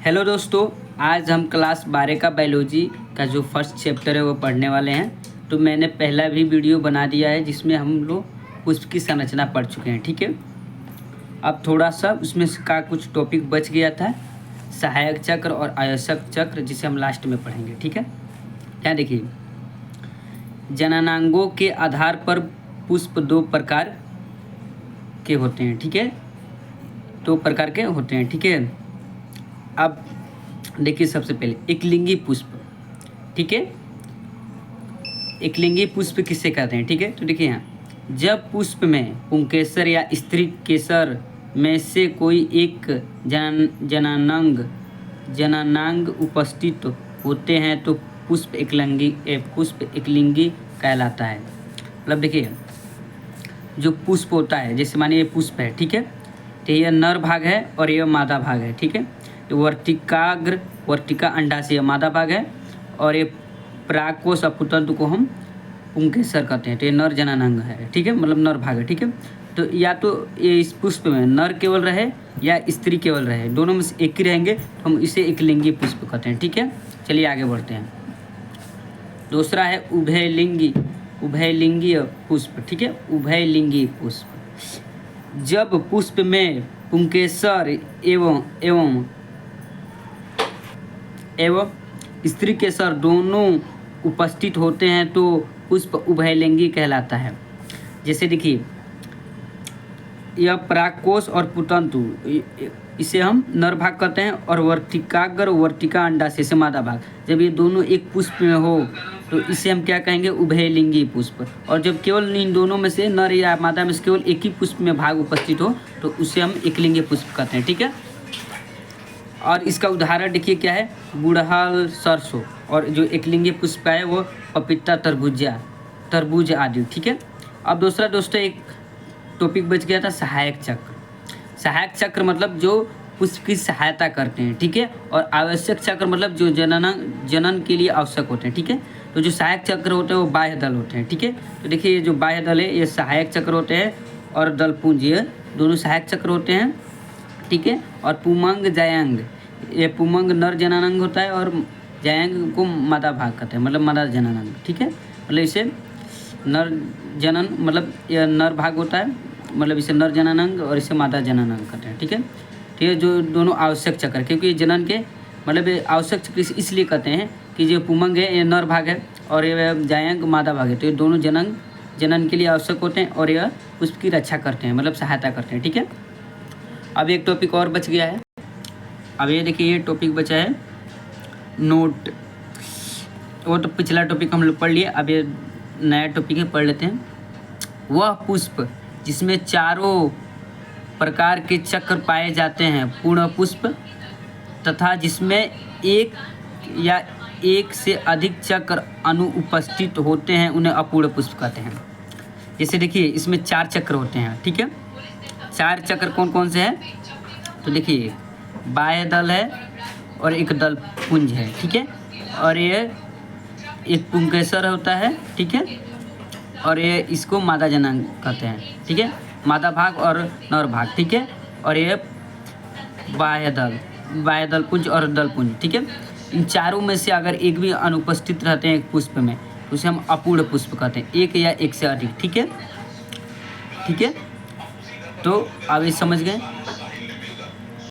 Hello दोस्तों, आज हम क्लास 12 का बायोलॉजी का जो फर्स्ट चैप्टर है वो पढ़ने वाले हैं। तो मैंने पहला भी वीडियो बना दिया है जिसमें हम लोग पुष्प की संरचना पढ़ चुके हैं। ठीक है, अब थोड़ा सा उसमें का कुछ टॉपिक बच गया था, सहायक चक्र और आवश्यक चक्र, जिसे हम लास्ट में पढ़ेंगे। ठीक है, क्या देखिए, जननांगों के आधार पर पुष्प दो प्रकार के होते हैं। ठीक है, दो प्रकार के होते हैं। ठीक है, अब देखिए, सबसे पहले एकलिंगी पुष्प। ठीक है, एकलिंगी पुष्प किससे कहते हैं? ठीक है, तो देखिए यहाँ, जब पुष्प में पुंकेसर या स्त्री केसर में से कोई एक जननांग उपस्थित होते हैं तो पुष्प एकलिंगी कहलाता है। मतलब देखिए, जो पुष्प होता है, जैसे मानिए ये पुष्प है। ठीक है, तो यह नर भाग है और यह मादा भाग है। ठीक है, वर्तिका अंडाशय मादा भाग है और ये परागकोश अपुतंतु को हम पुंकेसर कहते हैं। तो ये नर जननांग है। ठीक है, मतलब नर भाग है। ठीक है, तो या तो ये इस पुष्प में नर केवल रहे या स्त्री केवल रहे, दोनों में से एक ही रहेंगे तो हम इसे एकलिंगी पुष्प कहते हैं। ठीक है, चलिए आगे बढ़ते हैं। दूसरा है उभयलिंगी पुष्प। ठीक है, उभयलिंगी पुष्प, जब पुष्प में पुंकेसर एवं स्त्री केसर दोनों उपस्थित होते हैं तो पुष्प उभयलिंगी कहलाता है। जैसे देखिए, यह परागकोश और पुतंतु, इसे हम नर भाग कहते हैं, और वर्तिका अंडाशय से मादा भाग, जब ये दोनों एक पुष्प में हो तो इसे हम क्या कहेंगे? उभयलिंगी पुष्प। और जब केवल इन दोनों में से नर या मादा में से केवल एक ही पुष्प में भाग उपस्थित हो तो उसे हम एकलिंगी पुष्प कहते हैं। ठीक है, और इसका उदाहरण देखिए क्या है, गुड़हल, सरसों, और जो एकलिंगी पुष्प का है वो पपीता, तरबूज आदि। ठीक है, अब दूसरा दोस्तों एक टॉपिक बच गया था, सहायक चक्र। सहायक चक्र मतलब जो पुष्प की सहायता करते हैं। ठीक है, और आवश्यक चक्र मतलब जो जनन के लिए आवश्यक होते हैं। ठीक है, तो जो सहायक चक्र होते हैं वो बाह्य दल होते हैं। ठीक है, तो देखिए ये जो बाह्य दल है ये सहायक चक्र होते हैं, और दलपुंज ये दोनों सहायक चक्र होते हैं। ठीक है, और पुमंग जायांग, ये पुमंग नर जननांग होता है और जायांग को मादा भाग कहते हैं, मतलब मादा जननांग। ठीक है, मतलब इसे नर जनन, मतलब यह नर भाग होता है, मतलब इसे नर जननांग और इसे मादा जननांग कहते हैं। ठीक है, तो ये जो दोनों आवश्यक चक्र, क्योंकि ये जनन के मतलब ये आवश्यक चक्र इसलिए कहते हैं कि जो पुमंग है ये नर भाग है और ये जायांग मादा भाग है, तो ये दोनों जनन के लिए आवश्यक होते हैं और यह पुष्प की रक्षा करते हैं, मतलब सहायता करते हैं। ठीक है, अब एक टॉपिक और बच गया है। अब ये देखिए, ये टॉपिक बचा है नोट, वो तो पिछला टॉपिक हम लोग पढ़ लिए, अब ये नया टॉपिक है, पढ़ लेते हैं। वह पुष्प जिसमें चारों प्रकार के चक्र पाए जाते हैं पूर्ण पुष्प, तथा जिसमें एक या एक से अधिक चक्र अनुपस्थित होते हैं उन्हें अपूर्ण पुष्प कहते हैं। जैसे देखिए, इसमें 4 चक्र होते हैं। ठीक है, 4 चक्र कौन कौन से हैं? तो देखिए, बाह्य दल है और एक दल पुंज है। ठीक है, और ये एक पुंकेसर होता है। ठीक है, और ये इसको मादा जननांग कहते हैं। ठीक है, मादा भाग और नर भाग। ठीक है, और ये बाह्य दल पुंज और दल पुंज। ठीक है, इन चारों में से अगर एक भी अनुपस्थित रहते हैं एक पुष्प में तो उसे हम अपूर्ण पुष्प कहते हैं, एक या एक से अधिक। ठीक है, ठीक है, तो अब ये समझ गए।